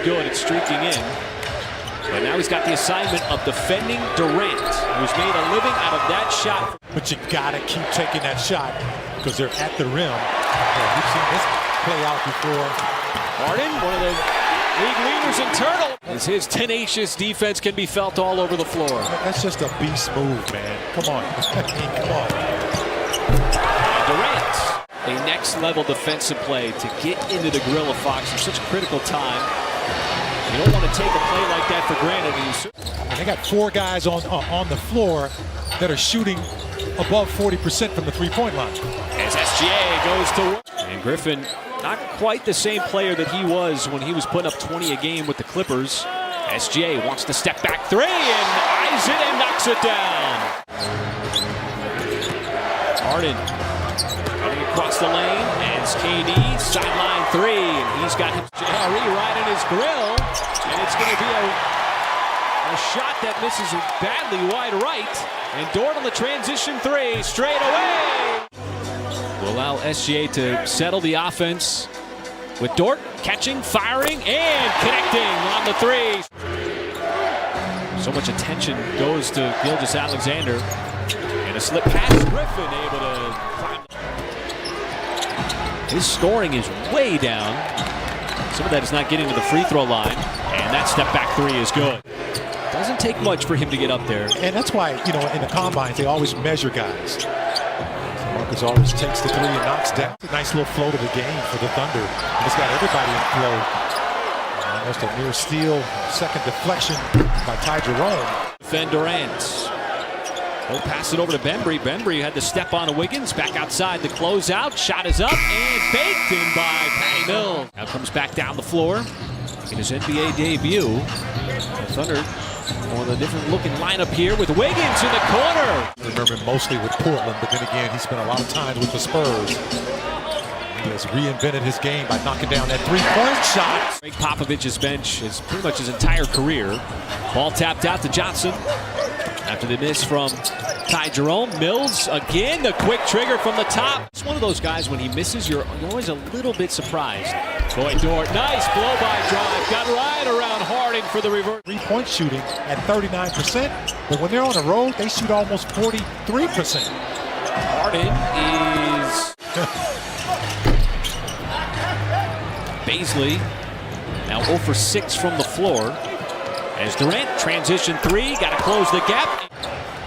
good at streaking in. But now he's got the assignment of defending Durant, who's made a living out of that shot. But you gotta keep taking that shot because they're at the rim. Yeah, we've seen this play out before. Harden, one of the league leaders in turtle, as his tenacious defense can be felt all over the floor. That's just a beast move, man. Come on. Come on. And Durant, a next-level defensive play to get into the grill of Fox in such a critical time. You don't want to take a play like that for granted. And they got 4 guys on the floor that are shooting above 40% from the three-point line. As SGA goes to work. And Griffin, not quite the same player that he was when he was putting up 20 a game with the Clippers. SGA wants to step back 3 and eyes it and knocks it down. Harden running across the lane as KD sideline 3, and he's got Jari right in his grill, and it's going to be a shot that misses badly wide right, and Dort on the transition 3 straight away. Will allow SGA to settle the offense with Dort catching, firing, and connecting on the 3. So much attention goes to Gilgeous-Alexander, and a slip pass. Griffin able to climb. His scoring is way down. Some of that is not getting to the free throw line, and that step back 3 is good. Doesn't take much for him to get up there. And that's why, you know, in the combines, they always measure guys. Marcus always takes the 3 and knocks down. A nice little flow to the game for the Thunder. And it's got everybody in flow. Almost a near steal. Second deflection by Ty Jerome. Defend Durant. He'll pass it over to Bembry. Bembry had to step on Wiggins. Back outside the closeout. Shot is up and baked in by Patty Mills. Now comes back down the floor. In his NBA debut. The Thunder on a different looking lineup here with Wiggins in the corner. I remember him mostly with Portland, but then again, he spent a lot of time with the Spurs. He has reinvented his game by knocking down that 3-point shot. Greg Popovich's bench is pretty much his entire career. Ball tapped out to Johnson. After the miss from Ty Jerome, Mills again, the quick trigger from the top. It's one of those guys, when he misses, you're always a little bit surprised. Boy, Dort, nice blow-by drive. Got right around Harding for the reverse. 3-point shooting at 39%, but when they're on the road, they shoot almost 43%. Harden is... Baisley now 0 for 6 from the floor. As Durant, transition 3, got to close the gap.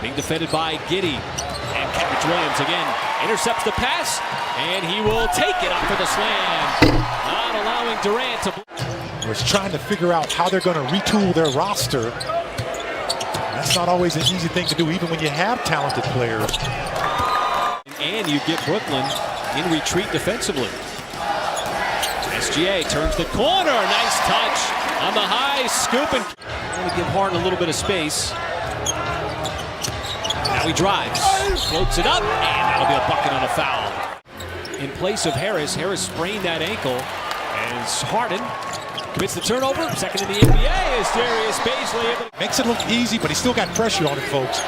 Being defended by Giddey. And Kenrich Williams again intercepts the pass, and he will take it up for the slam. Not allowing Durant to... Was trying to figure out how they're going to retool their roster. That's not always an easy thing to do, even when you have talented players. And you get Brooklyn in retreat defensively. SGA turns the corner. Nice touch on the high scoop, and want to give Harden a little bit of space. Now he drives, floats it up, and that'll be a bucket on a foul. In place of Harris, Harris sprained that ankle as Harden commits the turnover. Second in the NBA is Darius Baisley. Makes it look easy, but he's still got pressure on him, folks.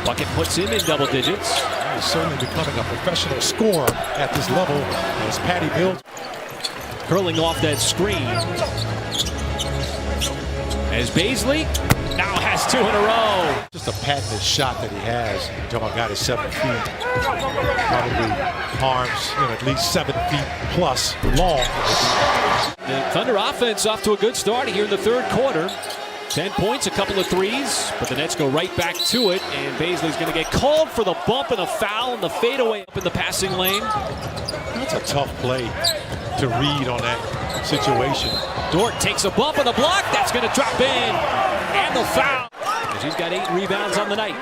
Bucket puts him in double digits. He's certainly becoming a professional scorer at this level as Patty Mills. Curling off that screen. As Baisley now has 2 in a row. Just a patented shot that he has. You're talking about a guy that's 7 feet. Probably arms, at least 7 feet plus long. The Thunder offense off to a good start here in the third quarter. 10 points, a couple of threes, but the Nets go right back to it, and Baisley's going to get called for the bump and a foul and the fadeaway up in the passing lane. That's a tough play to read on that situation. Dort takes a bump and a block. That's going to drop in, and the foul. As he's got 8 rebounds on the night.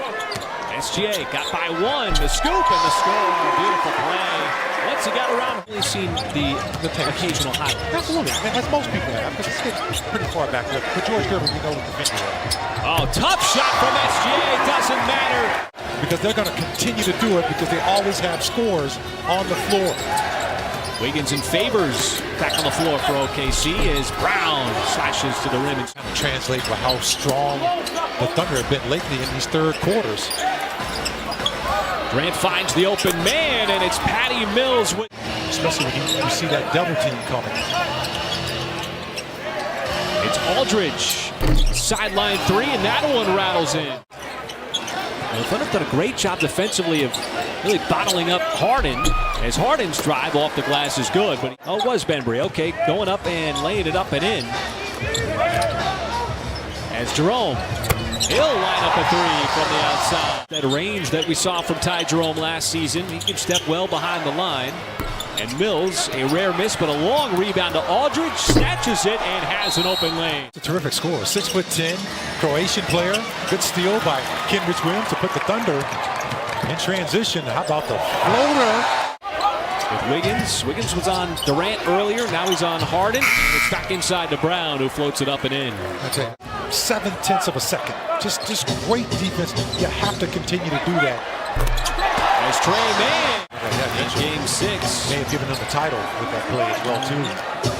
SGA got by 1, the scoop and the score. Beautiful play. Once he got around, we've seen the occasional highlight. Absolutely, as most people have, because it's getting pretty far back. But George Gervin, we know what the venue is. Oh, tough shot from SGA. Doesn't matter. Because they're going to continue to do it because they always have scores on the floor. Wiggins and Favors back on the floor for OKC as Brown slashes to the rim. And translate to how strong the Thunder have been lately in these third quarters. Durant finds the open man, and it's Patty Mills. Especially when you see that double team coming. It's Aldridge. Sideline three, and that one rattles in. The Thunder have done a great job defensively of really bottling up Harden, as Harden's drive off the glass is good. But it was Bembry. Okay, going up and laying it up and in. As Jerome, he'll line up a three from the outside. That range that we saw from Ty Jerome last season, he can step well behind the line. And Mills, a rare miss, but a long rebound to Aldridge, snatches it and has an open lane. It's a terrific score. 6'10", Croatian player. Good steal by Kenrich Williams to put the Thunder in transition. How about the floater? With Wiggins. Wiggins was on Durant earlier. Now he's on Harden. It's back inside to Brown, who floats it up and in. That's it. 0.7 of a second. Just great defense. You have to continue to do that. As Trey Mann in Game 6. May have given them the title with that play as well, too.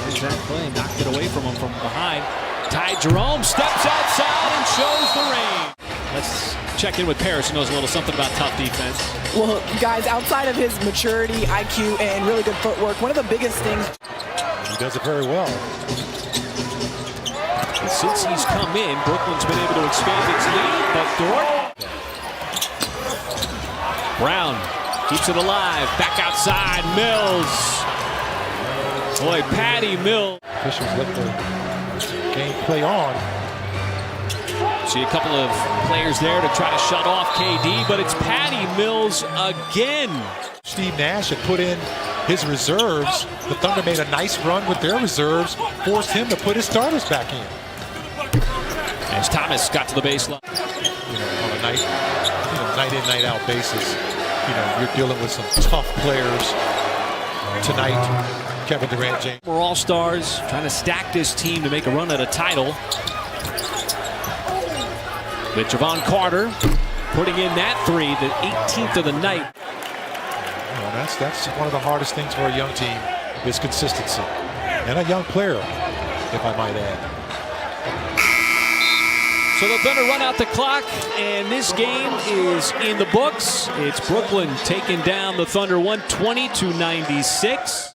There's that play. Knocked it away from him from behind. Ty Jerome steps outside and shows the range. Let's check in with Paris, who knows a little something about tough defense. Well, guys, outside of his maturity, IQ, and really good footwork, one of the biggest things. He does it very well. And since he's come in, Brooklyn's been able to expand its lead, but Dort. Brown keeps it alive. Back outside, Mills. Boy, Patty Mills. Officials let the game play on. See a couple of players there to try to shut off KD, but it's Patty Mills again. Steve Nash had put in his reserves. The Thunder made a nice run with their reserves, forced him to put his starters back in. As Thomas got to the baseline. On a night in, night out basis, you're dealing with some tough players tonight. Kevin Durant, James. We're all-stars, trying to stack this team to make a run at a title. With Javon Carter putting in that three, the 18th of the night. That's one of the hardest things for a young team is consistency. And a young player, if I might add. So the Thunder run out the clock, and this game is in the books. It's Brooklyn taking down the Thunder 120-96.